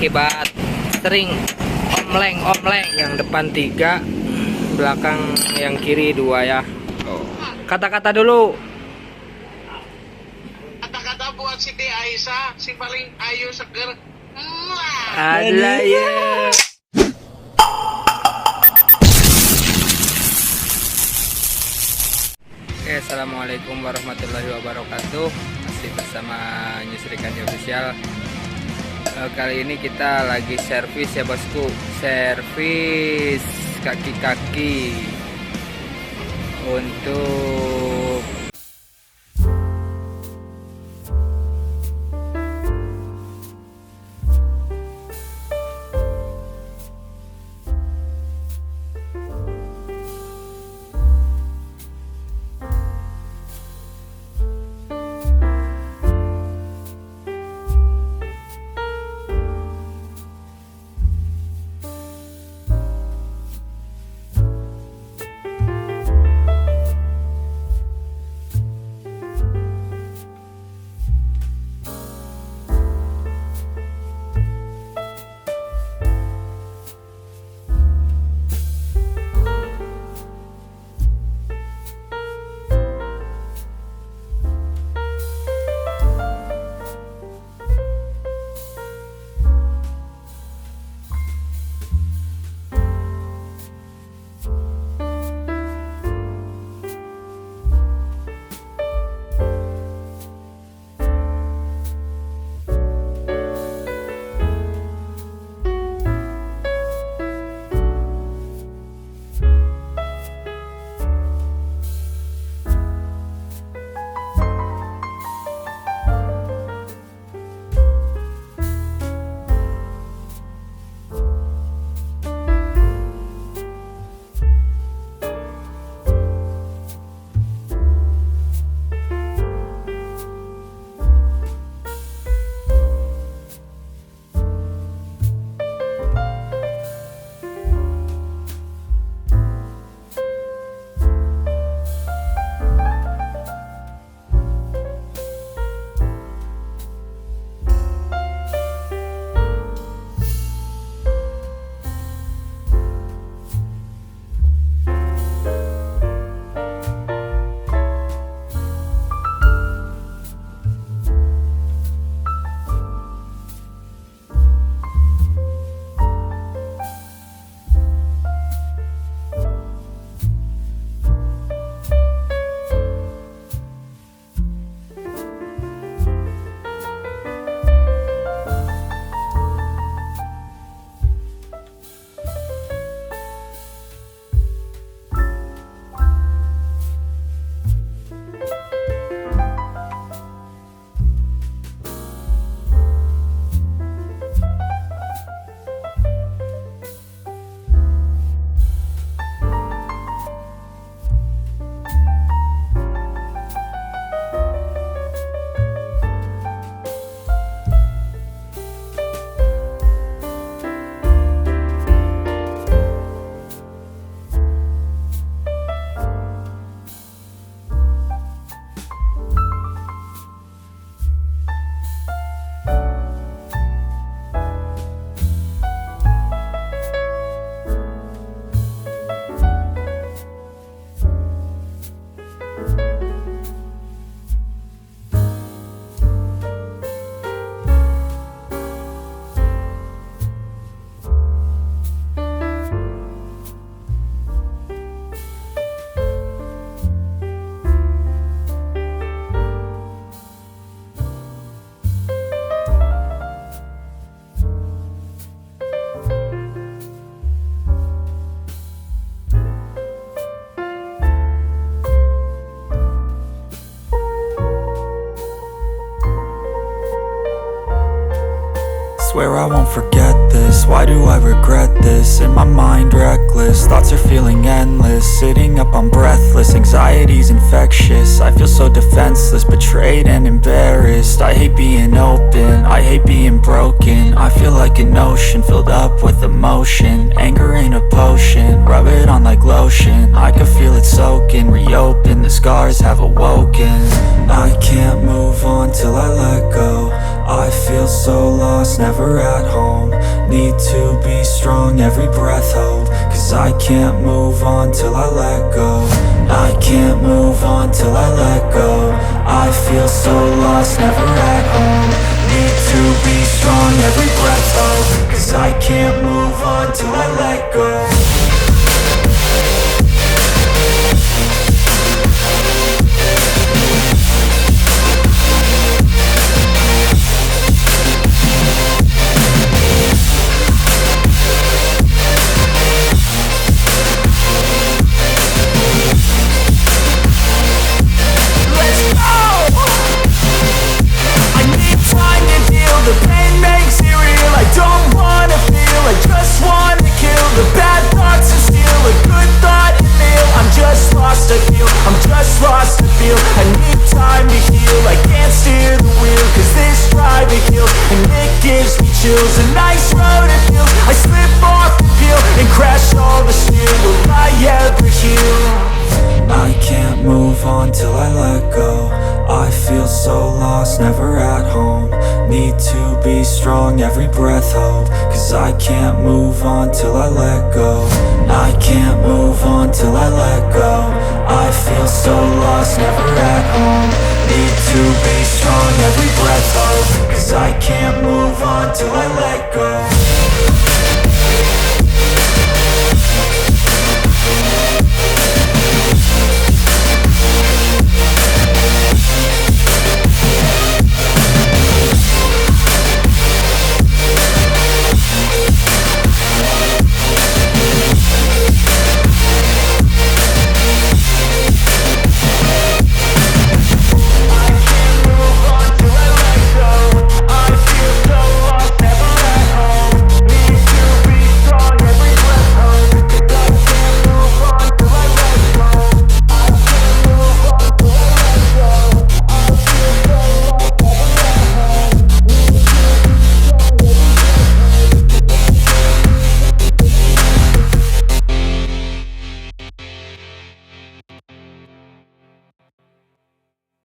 Akibat sering omleng yang depan 3, belakang yang kiri 2 ya. Kata-kata dulu. Kata-kata buat Siti Aisyah, si paling ayu seger. Adalah ya. Oke, assalamualaikum warahmatullahi wabarakatuh. Masih bersama Juragan official. Kali ini kita lagi servis ya bosku, servis kaki-kaki untuk Swear I won't forget this, why do I regret this? In my mind reckless, thoughts are feeling endless. Sitting up I'm breathless, anxiety's infectious. I feel so defenseless, betrayed and embarrassed. I hate being open, I hate being broken. I feel like an ocean filled up with emotion. Anger ain't a potion, rub it on like lotion. I can feel it soaking, reopen, the scars have awoken. I can't move on till I let go. I feel so lost, never at home. Need to be strong, every breath hold. Cause I can't move on till I let go. I can't move on till I let go. I feel so lost, never at home. Need to be strong, every breath hold. Cause I can't move on till I let go. The pain makes it real. I don't wanna feel, I just wanna kill the bad thoughts and steal a good thought and meal. I'm just lost, I feel, I'm just lost, I feel. I need time to heal, I can't steer the wheel. Cause this drive it kills, and it gives me chills. A nice road it feels, I slip off the peel and crash all the steel. Will I ever heal? I can't move on till I let go. I feel so lost, never at home. Need to be strong, every breath hold. Cause I can't move on till I let go. I can't move on till I let go. I feel so lost, never at home. Need to be strong, every breath hold. Cause I can't move on till I let go.